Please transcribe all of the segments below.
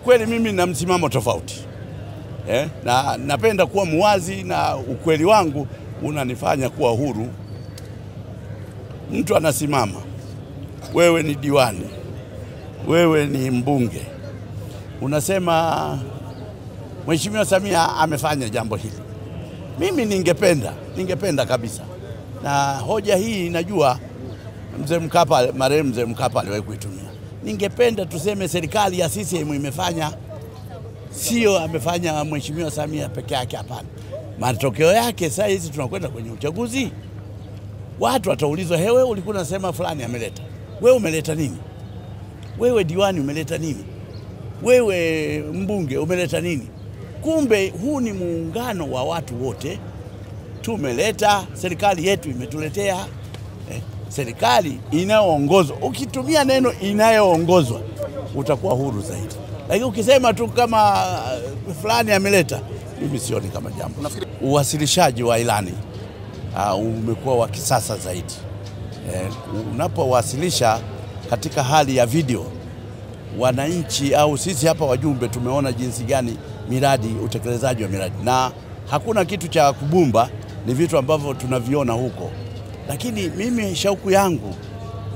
kweli mimi nina msimamo tofauti. Na napenda kuwa muwazi na ukweli wangu unanifanya kuwa huru. Mtu anasimama, wewe ni diwani, wewe ni mbunge, unasema Mheshimiwa Samia amefanya jambo hili. Mimi ningependa kabisa, na hoja hii najua Mzee Mkapa, marehemu Mzee Mkapa aliwahi kuitumia. Ningependa tuseme serikali ya CCM imefanya, sio amefanya Mheshimiwa Samia peke yake, hapana. Matokeo yake sasa hizi tunakwenda kwenye uchaguzi. Watu wataulizwa, wewe ulikuwa unasema fulani ameleta. Wewe umeleta nini? Wewe diwani umeleta nini? Wewe mbunge umeleta nini? Kumbe huu ni muungano wa watu wote. Tumeleta, serikali yetu imetuletea. Serikali inayoongozwa, ukitumia neno inayoongozwa utakuwa huru zaidi. Lakini ukisema tu kama fulani ameleta, mimi sioni kama jambo. Uwasilishaji wa ilani umekuwa wa kisasa zaidi. Unapowasilisha katika hali ya video, wananchi au sisi hapa wajumbe tumeona jinsi gani miradi, utekelezaji wa miradi, na hakuna kitu cha kubumba, ni vitu ambavyo tunaviona huko. Lakini mimi shauku yangu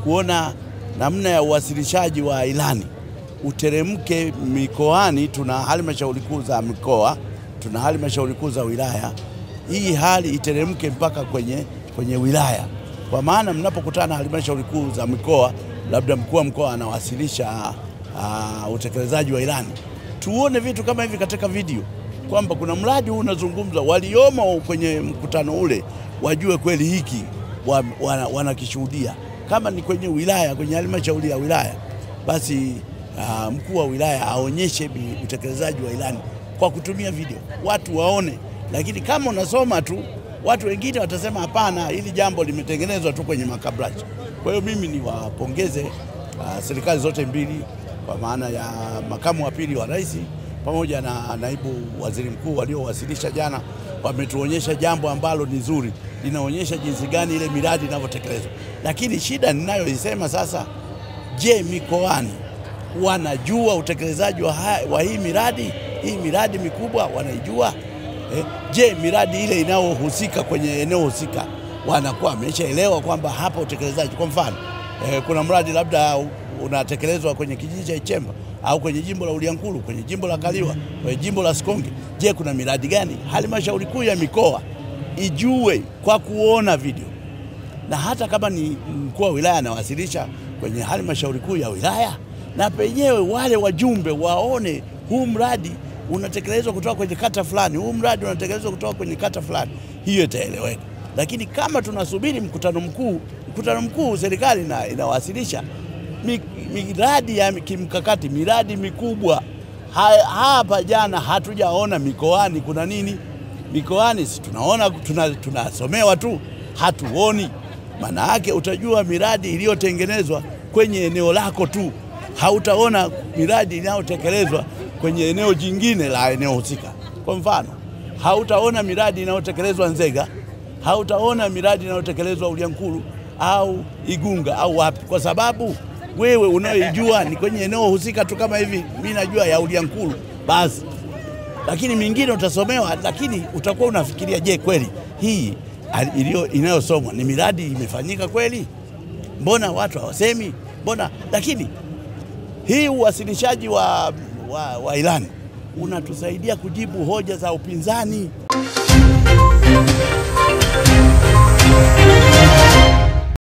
kuona namna ya uwasilishaji wa ilani uteremke mikoani. Tuna halmashauri kuu za mikoa, tuna halmashauri kuu za wilaya. Hii hali iteremke mpaka kwenye wilaya, kwa maana mnapokutana halmashauri kuu za mikoa, labda mkuu wa mkoa anawasilisha utekelezaji wa ilani, tuone vitu kama hivi katika video, kwamba kuna mradi huu unazungumzwa, waliomo kwenye mkutano ule wajue kweli hiki wanakishuhudia. Kama ni kwenye wilaya, kwenye halmashauri ya wilaya, basi mkuu wa wilaya aonyeshe utekelezaji wa ilani kwa kutumia video, watu waone. Lakini kama unasoma tu, watu wengine watasema hapana, hili jambo limetengenezwa tu kwenye makabrasha. Kwa hiyo mimi niwapongeze serikali zote mbili, kwa maana ya makamu wa pili wa rais pamoja na naibu waziri mkuu waliowasilisha jana. Wametuonyesha jambo ambalo ni zuri, linaonyesha jinsi gani ile miradi inavyotekelezwa. Lakini shida ninayoisema sasa, je, mikoani wanajua utekelezaji wa hii miradi? Hii miradi mikubwa wanaijua? Je, miradi ile inayohusika kwenye eneo husika wanakuwa wameshaelewa kwamba hapa utekelezaji? Kwa mfano, kuna mradi labda unatekelezwa kwenye kijiji cha Ichemba au kwenye jimbo la Uliankuru, kwenye jimbo la Kaliwa, kwenye jimbo la Sikonge. Je, kuna miradi gani? Halmashauri kuu ya mikoa ijue kwa kuona video. Na hata kama ni mkuu wa wilaya anawasilisha kwenye halmashauri kuu ya wilaya, na penyewe wale wajumbe waone huu mradi unatekelezwa kutoka kwenye kata fulani, huu mradi unatekelezwa kutoka kwenye kata fulani, hiyo itaeleweka. Lakini kama tunasubiri mkutano mkuu serikali inawasilisha miradi ya kimkakati, miradi mikubwa, hapa jana hatujaona mikoani kuna nini. Mikoani si tunaona, tunasomewa tu, hatuoni. Maana yake utajua miradi iliyotengenezwa kwenye eneo lako tu, hautaona miradi inayotekelezwa kwenye eneo jingine la eneo husika. Kwa mfano, hautaona miradi inayotekelezwa Nzega, hautaona miradi inayotekelezwa Uliankuru au Igunga au wapi, kwa sababu wewe unayojua ni kwenye eneo husika tu. Kama hivi mimi najua ya Uliankuru basi, lakini mingine utasomewa, lakini utakuwa unafikiria, je, kweli hii inayosomwa ni miradi imefanyika kweli? Mbona watu hawasemi? Mbona? Lakini hii uwasilishaji wa ilani unatusaidia kujibu hoja za upinzani.